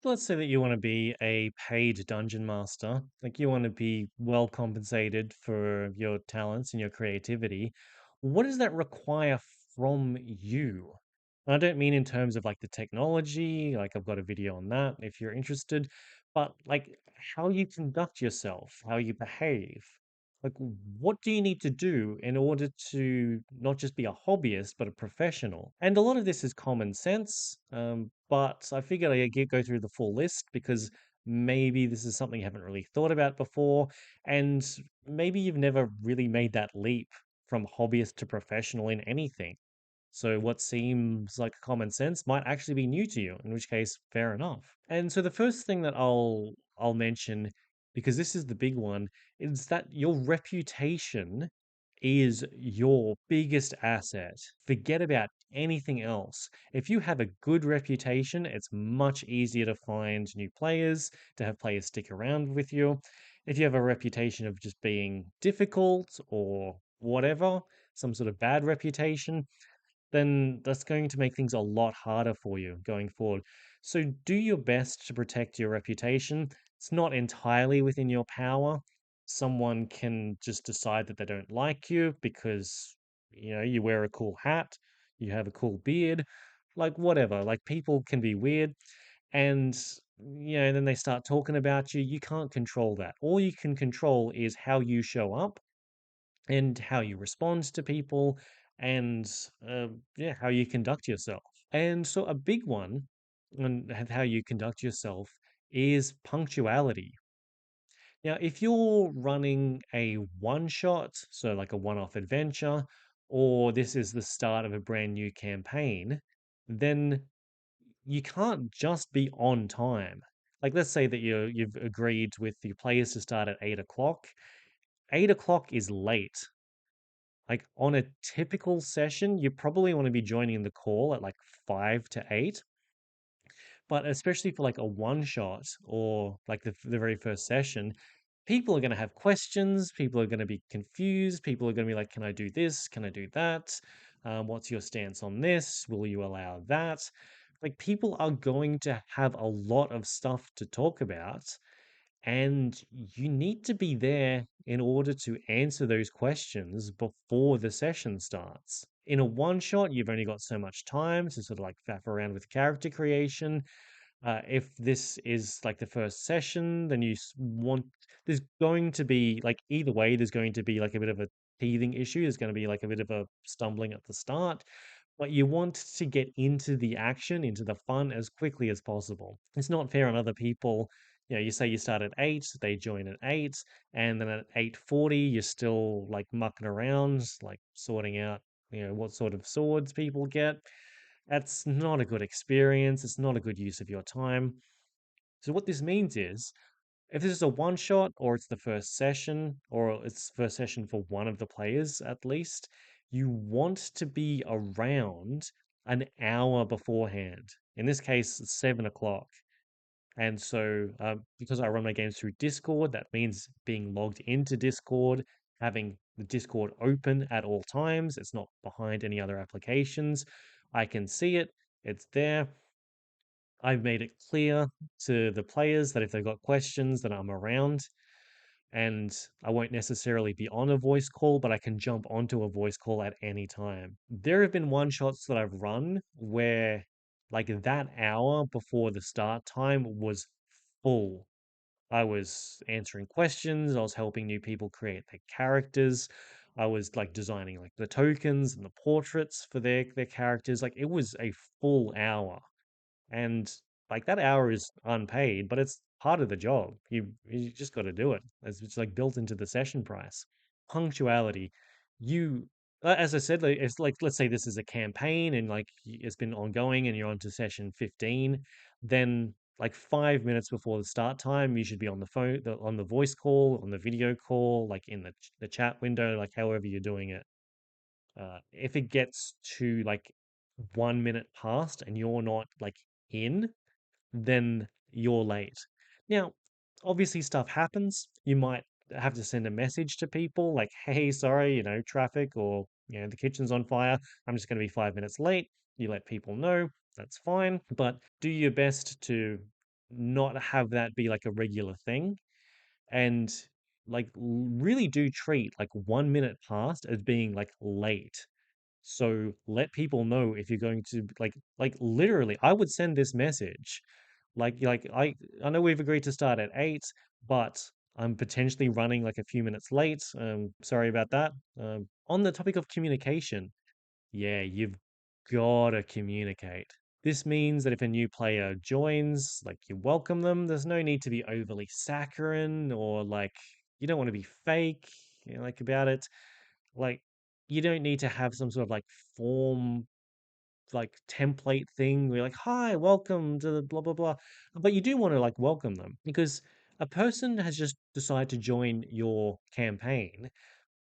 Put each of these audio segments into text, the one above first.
Let's say that you want to be a paid dungeon master, like you want to be well compensated for your talents and your creativity. What does that require from you? And I don't mean in terms of like the technology, like I've got a video on that if you're interested, but like how you conduct yourself, how you behave. Like, what do you need to do in order to not just be a hobbyist, but a professional? And a lot of this is common sense, but I figured go through the full list because maybe this is something you haven't really thought about before, and maybe you've never really made that leap from hobbyist to professional in anything. So what seems like common sense might actually be new to you, in which case, fair enough. And so the first thing that I'll mention, because this is the big one, is that your reputation is your biggest asset. Forget about anything else. If you have a good reputation, it's much easier to find new players, to have players stick around with you. If you have a reputation of just being difficult or whatever, some sort of bad reputation, then that's going to make things a lot harder for you going forward. So do your best to protect your reputation. It's not entirely within your power. Someone can just decide that they don't like you because, you wear a cool hat, you have a cool beard, like whatever. Like people can be weird and then they start talking about you. You can't control that. All you can control is how you show up and how you respond to people and yeah, how you conduct yourself. And so a big one on how you conduct yourself is punctuality. Now, if you're running a one shot, so like a one off adventure, or this is the start of a brand new campaign, then you can't just be on time. Like, let's say that you've agreed with your players to start at 8 o'clock. 8 o'clock is late. Like on a typical session, you probably want to be joining the call at like 5 to 8. But especially for like a one shot or like the very first session, people are going to have questions. People are going to be confused. People are going to be like, can I do this? Can I do that? What's your stance on this? Will you allow that? Like people are going to have a lot of stuff to talk about. And you need to be there in order to answer those questions before the session starts. In a one shot, you've only got so much time to sort of like faff around with character creation. If this is like the first session, then there's going to be like either way, there's going to be like a bit of a teething issue. There's going to be like a bit of a stumbling at the start, but you want to get into the action, into the fun as quickly as possible. It's not fair on other people. You say you start at 8, they join at 8, and then at 8:40 you're still like mucking around, like sorting out, what sort of swords people get. That's not a good experience. It's not a good use of your time. So what this means is if this is a one shot or it's the first session or it's first session for one of the players at least, you want to be around an hour beforehand. In this case, it's 7 o'clock. And so, because I run my games through Discord, that means being logged into Discord, having the Discord open at all times. It's not behind any other applications. I can see it, it's there. I've made it clear to the players that if they've got questions, that I'm around and I won't necessarily be on a voice call, but I can jump onto a voice call at any time. There have been one shots that I've run where, like, that hour before the start time was full. I was answering questions, I was helping new people create their characters. I was like designing like the tokens and the portraits for their characters. Like it was a full hour. And like that hour is unpaid, but it's part of the job. You just got to do it. It's like built into the session price. Punctuality. You, as I said, like, it's like let's say this is a campaign and like it's been ongoing and you're on to session 15, then like 5 minutes before the start time, you should be on the phone, on the voice call, on the video call, like in the chat window, like however you're doing it. If it gets to like 1 minute past and you're not like in, then you're late. Now, obviously, stuff happens. You might have to send a message to people like, hey, sorry, traffic or, the kitchen's on fire. I'm just going to be 5 minutes late. You let people know. That's fine. But do your best to not have that be like a regular thing, and really do treat like 1 minute past as being like late. So let people know if you're going to like literally I would send this message I know we've agreed to start at 8, but I'm potentially running like a few minutes late. Sorry about that. On the topic of communication, yeah, you've got to communicate. This means that if a new player joins, like you welcome them, there's no need to be overly saccharine or like you don't want to be fake, like about it. Like you don't need to have some sort of like form like template thing where you're like, hi, welcome to the blah blah blah. But you do want to like welcome them because a person has just decided to join your campaign.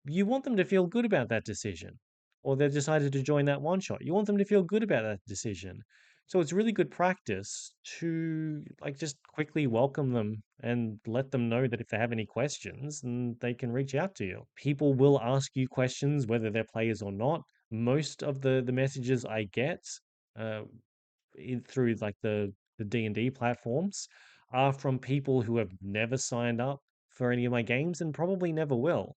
You want them to feel good about that decision. Or they've decided to join that one shot. You want them to feel good about that decision. So it's really good practice to like just quickly welcome them and let them know that if they have any questions, then they can reach out to you. People will ask you questions whether they're players or not. Most of the messages I get uh, through like the D&D platforms are from people who have never signed up for any of my games and probably never will.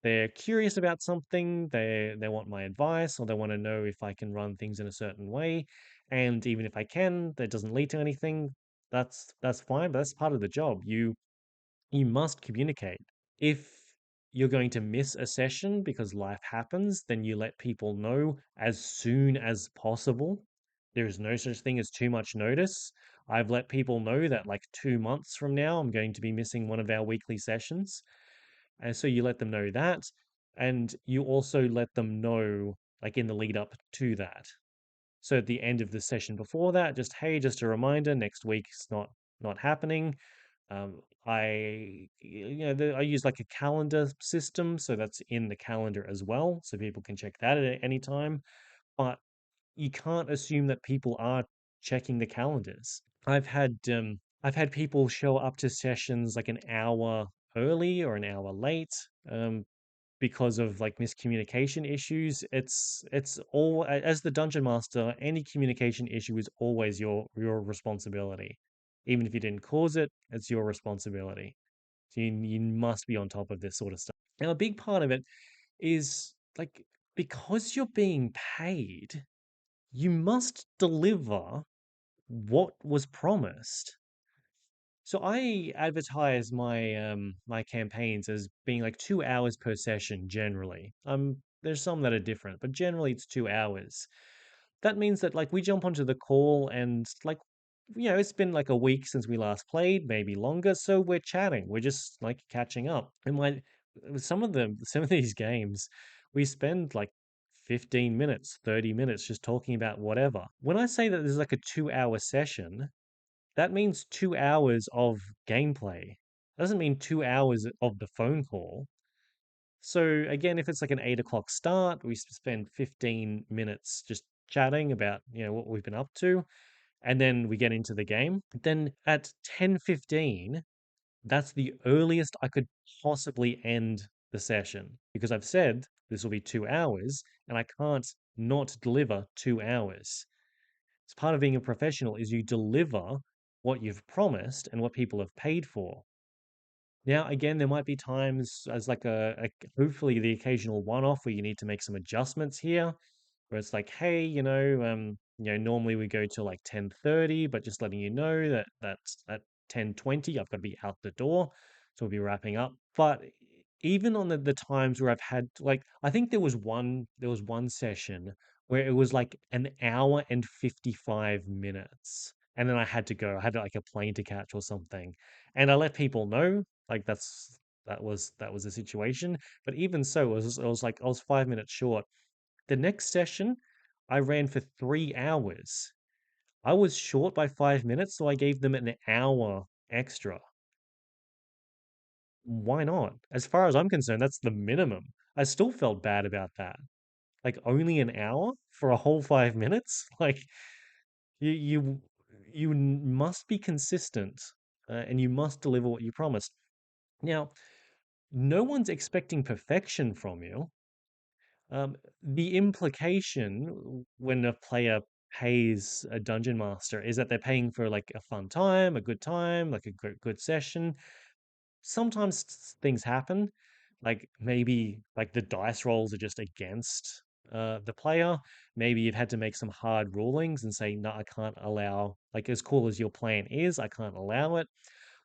They're curious about something, they want my advice, or they want to know if I can run things in a certain way. And even if I can, that doesn't lead to anything, that's fine, but that's part of the job. You must communicate. If you're going to miss a session because life happens, then you let people know as soon as possible. There is no such thing as too much notice. I've let people know that like 2 months from now, I'm going to be missing one of our weekly sessions. And so you let them know that, and you also let them know like in the lead up to that. So at the end of the session before that, just hey, just a reminder, next week's not happening. I use like a calendar system, so that's in the calendar as well, so people can check that at any time. But you can't assume that people are checking the calendars. I've had people show up to sessions like an hour early or an hour late, um, because of like miscommunication issues. It's all as the dungeon master, any communication issue is always your responsibility. Even if you didn't cause it, it's your responsibility. So you must be on top of this sort of stuff. Now, a big part of it is like because you're being paid, you must deliver what was promised. So I advertise my campaigns as being like 2 hours per session generally. There's some that are different, but generally it's 2 hours. That means that like we jump onto the call and like it's been like a week since we last played, maybe longer, so we're chatting. We're just like catching up. And some of these games, we spend like 15 minutes, 30 minutes just talking about whatever. When I say that there's like a 2 hour session, that means 2 hours of gameplay. Doesn't mean 2 hours of the phone call. So again, if it's like an 8 o'clock start, we spend 15 minutes just chatting about what we've been up to, and then we get into the game. Then at 10:15, that's the earliest I could possibly end the session because I've said this will be 2 hours, and I can't not deliver 2 hours. It's part of being a professional is you deliver what you've promised and what people have paid for. Now, again, there might be times as like hopefully the occasional one-off where you need to make some adjustments here, where it's like, hey, normally we go till like 10:30, but just letting you know that that's at 10:20, I've got to be out the door, so we'll be wrapping up. But even on the times where I've had like, I think there was one session where it was like an hour and 55 minutes. And then I had to go. I had like a plane to catch or something. And I let people know like that was the situation. But even so, it was like I was 5 minutes short. The next session, I ran for 3 hours. I was short by 5 minutes, so I gave them an hour extra. Why not? As far as I'm concerned, that's the minimum. I still felt bad about that. Like only an hour for a whole 5 minutes? Like you you must be consistent, and you must deliver what you promised. Now, no one's expecting perfection from you. The implication when a player pays a dungeon master is that they're paying for like a fun time, a good time, like a good session. Sometimes things happen, like maybe like the dice rolls are just against the player. Maybe you've had to make some hard rulings and say, no, I can't allow, like as cool as your plan is, I can't allow it.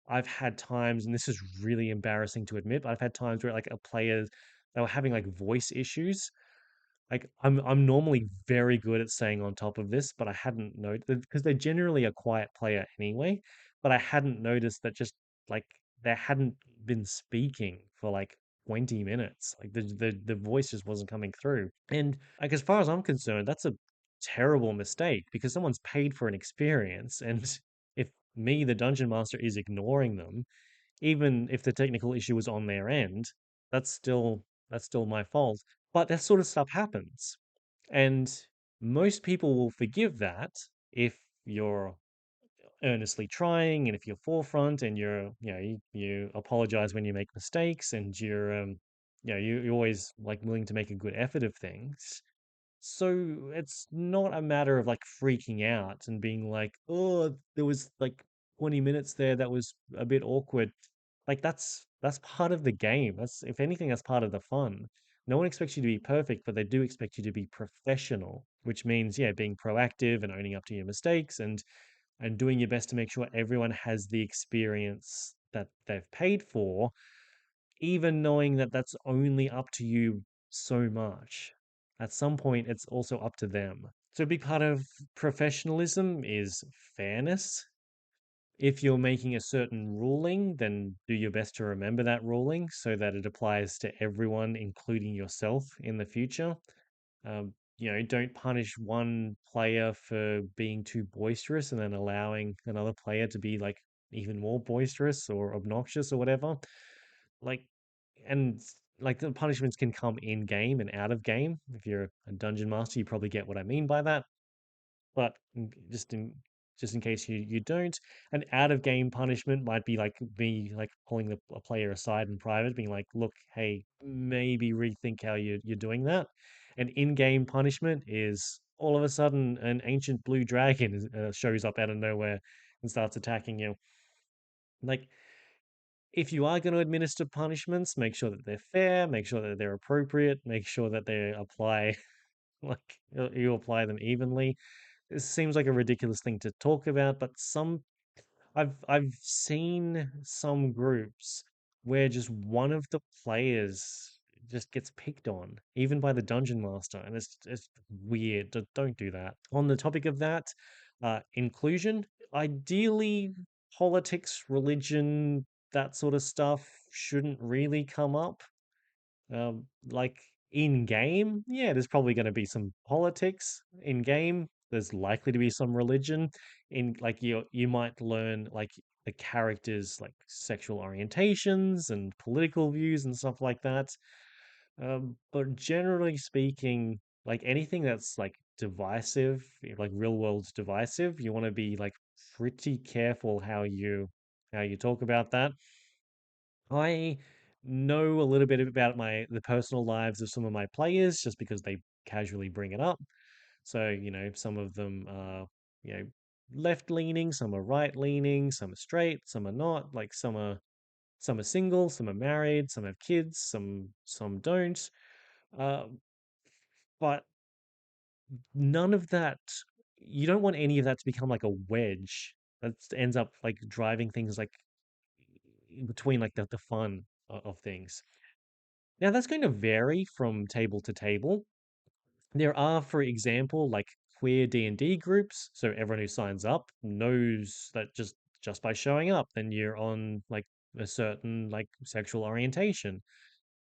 I've had times, and this is really embarrassing to admit, but I've had times where like a player, they were having like voice issues. Like I'm normally very good at staying on top of this, but I hadn't noticed because they're generally a quiet player anyway. But I hadn't noticed that just like they hadn't been speaking for like 20 minutes. Like the voice just wasn't coming through. And like as far as I'm concerned, that's a terrible mistake because someone's paid for an experience, and if me, the dungeon master, is ignoring them, even if the technical issue was on their end, that's still that's still my fault. But that sort of stuff happens. And most people will forgive that if you're earnestly trying and if you're forefront and you apologize when you make mistakes and you're always like willing to make a good effort of things. So it's not a matter of like freaking out and being like, oh, there was like 20 minutes there that was a bit awkward. Like that's part of the game. That's if anything, that's part of the fun. No one expects you to be perfect, but they do expect you to be professional, which means, yeah, being proactive and owning up to your mistakes and doing your best to make sure everyone has the experience that they've paid for, even knowing that that's only up to you so much. At some point, it's also up to them. So, a big part of professionalism is fairness. If you're making a certain ruling, then do your best to remember that ruling so that it applies to everyone, including yourself, in the future. Don't punish one player for being too boisterous and then allowing another player to be like even more boisterous or obnoxious or whatever. Like, and like the punishments can come in game and out of game. If you're a dungeon master, you probably get what I mean by that. But just in case you don't, an out of game punishment might be like me like pulling a player aside in private, being like, look, hey, maybe rethink how you're doing that. An in-game punishment is all of a sudden an ancient blue dragon shows up out of nowhere and starts attacking you. Like, if you are going to administer punishments, make sure that they're fair, make sure that they're appropriate, make sure that they apply like you apply them evenly. This seems like a ridiculous thing to talk about, but I've seen some groups where just one of the players just gets picked on, even by the dungeon master, and it's weird. Don't do that. On the topic of that, inclusion, ideally, politics, religion, that sort of stuff shouldn't really come up. Like in game, yeah, there's probably going to be some politics in game. There's likely to be some religion. In like you might learn like the characters' like sexual orientations and political views and stuff like that. But generally speaking, like anything that's like divisive, like real world divisive, you want to be like pretty careful how you talk about that. I know a little bit about the personal lives of some of my players just because they casually bring it up. So, some of them are, you know, left leaning, some are right leaning, some are straight, some are not. Like some are single, some are married, some have kids, some don't. Uh, but none of that, you don't want any of that to become like a wedge that ends up like driving things like between like the fun of things. Now, that's going to vary from table to table. There are, for example, like queer D&D groups, so everyone who signs up knows that just by showing up, then you're on like a certain like sexual orientation.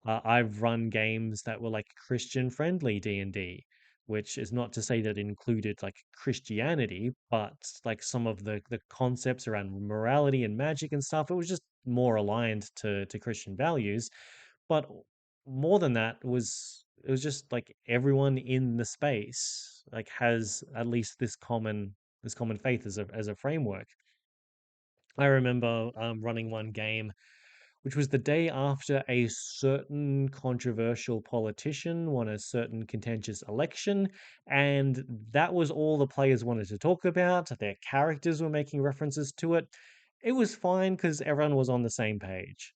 I've run games that were like Christian friendly D&D, which is not to say that it included like Christianity, but like some of the concepts around morality and magic and stuff, it was just more aligned to Christian values. But more than that, it was just like everyone in the space like has at least this common faith as a framework. I remember running one game which was the day after a certain controversial politician won a certain contentious election, and that was all the players wanted to talk about. Their characters were making references to it. It was fine because everyone was on the same page.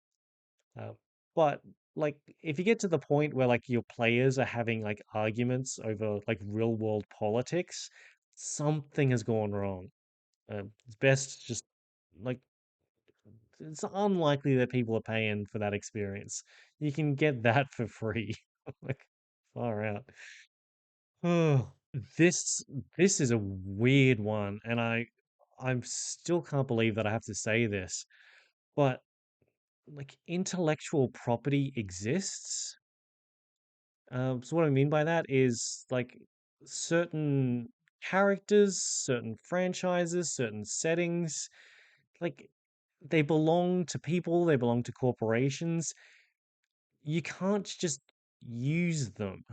Uh, but like, if you get to the point where like your players are having like arguments over like real world politics, something has gone wrong. It's best just like it's unlikely that people are paying for that experience. You can get that for free. Like, far out. Oh, this this is a weird one, and I still can't believe that I have to say this, but like intellectual property exists. So what I mean by that is like certain characters, certain franchises, certain settings, like they belong to people, they belong to corporations. You can't just use them.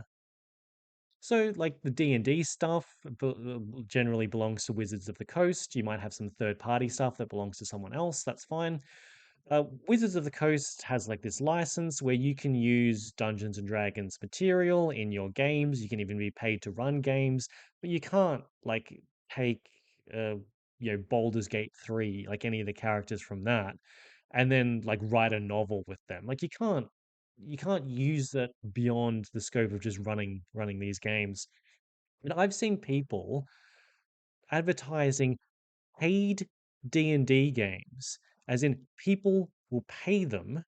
So like the D&D stuff generally belongs to Wizards of the Coast. You might have some third-party stuff that belongs to someone else. That's fine. Wizards of the Coast has like this license where you can use Dungeons and Dragons material in your games. You can even be paid to run games, but you can't like take uh, Baldur's Gate 3, like any of the characters from that, and then like write a novel with them. Like you can't use that beyond the scope of just running these games. And I've seen people advertising paid D&D games, as in people will pay them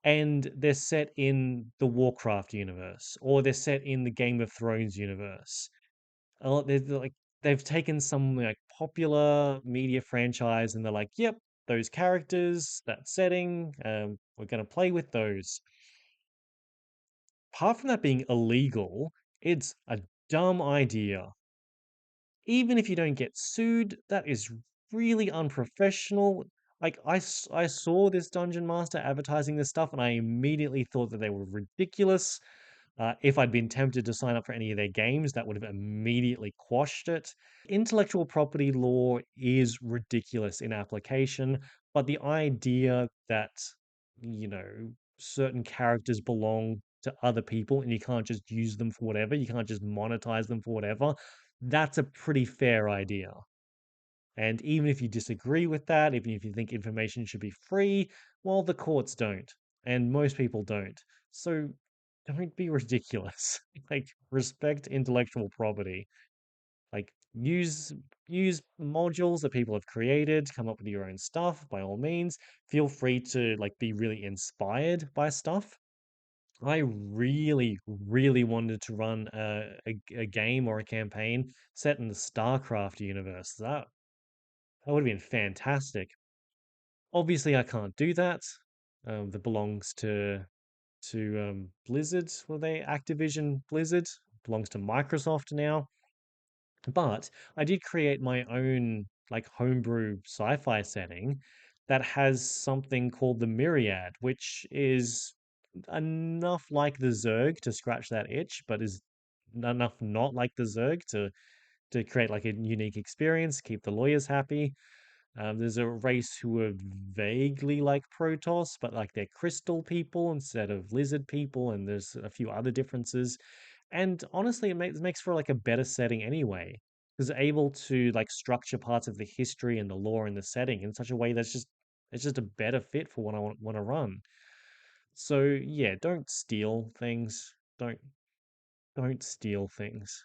and they're set in the Warcraft universe or they're set in the Game of Thrones universe. They're like they've taken some like popular media franchise and they're like, "Yep, those characters, that setting, we're going to play with those." Apart from that being illegal, it's a dumb idea. Even if you don't get sued, that is really unprofessional. Like I saw this dungeon master advertising this stuff, and I immediately thought that they were ridiculous. If I'd been tempted to sign up for any of their games, that would have immediately quashed it. Intellectual property law is ridiculous in application, but the idea that, you know, certain characters belong to other people and you can't just use them for whatever, you can't just monetize them for whatever, that's a pretty fair idea. And even if you disagree with that, even if you think information should be free, well, the courts don't, and most people don't. So don't be ridiculous. Like, respect intellectual property. Like, use modules that people have created, come up with your own stuff by all means. Feel free to like be really inspired by stuff. I really, really wanted to run a game or a campaign set in the StarCraft universe. That would have been fantastic. Obviously, I can't do that. That belongs to Blizzard. Were they Activision Blizzard? Belongs to Microsoft now. But I did create my own like homebrew sci-fi setting that has something called the Myriad, which is enough like the Zerg to scratch that itch, but is enough not like the Zerg to create like a unique experience, keep the lawyers happy. There's a race who are vaguely like Protoss, but like they're crystal people instead of lizard people, and there's a few other differences. And honestly, it makes for like a better setting anyway, because able to like structure parts of the history and the lore and the setting in such a way that's just it's just a better fit for what I want to run. So yeah, don't steal things. Don't steal things.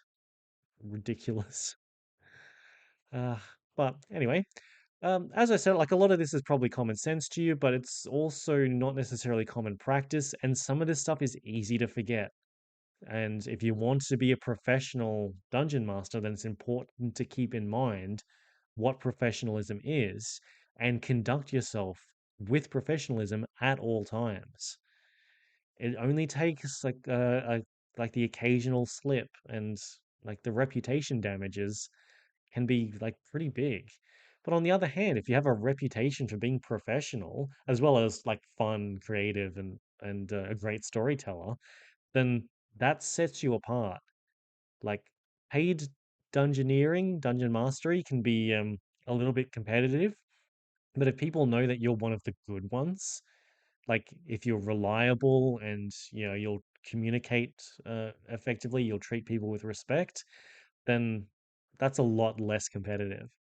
Ridiculous. Uh, but anyway, as I said, like a lot of this is probably common sense to you, but it's also not necessarily common practice, and some of this stuff is easy to forget. And if you want to be a professional dungeon master, then it's important to keep in mind what professionalism is and conduct yourself with professionalism at all times. It only takes like like the occasional slip and like the reputation damages can be like pretty big. But on the other hand, if you have a reputation for being professional as well as like fun, creative, and a great storyteller, then that sets you apart. Like paid dungeoneering, dungeon mastery can be a little bit competitive, but if people know that you're one of the good ones, Like if you're reliable and you'll communicate effectively, you'll treat people with respect, then that's a lot less competitive.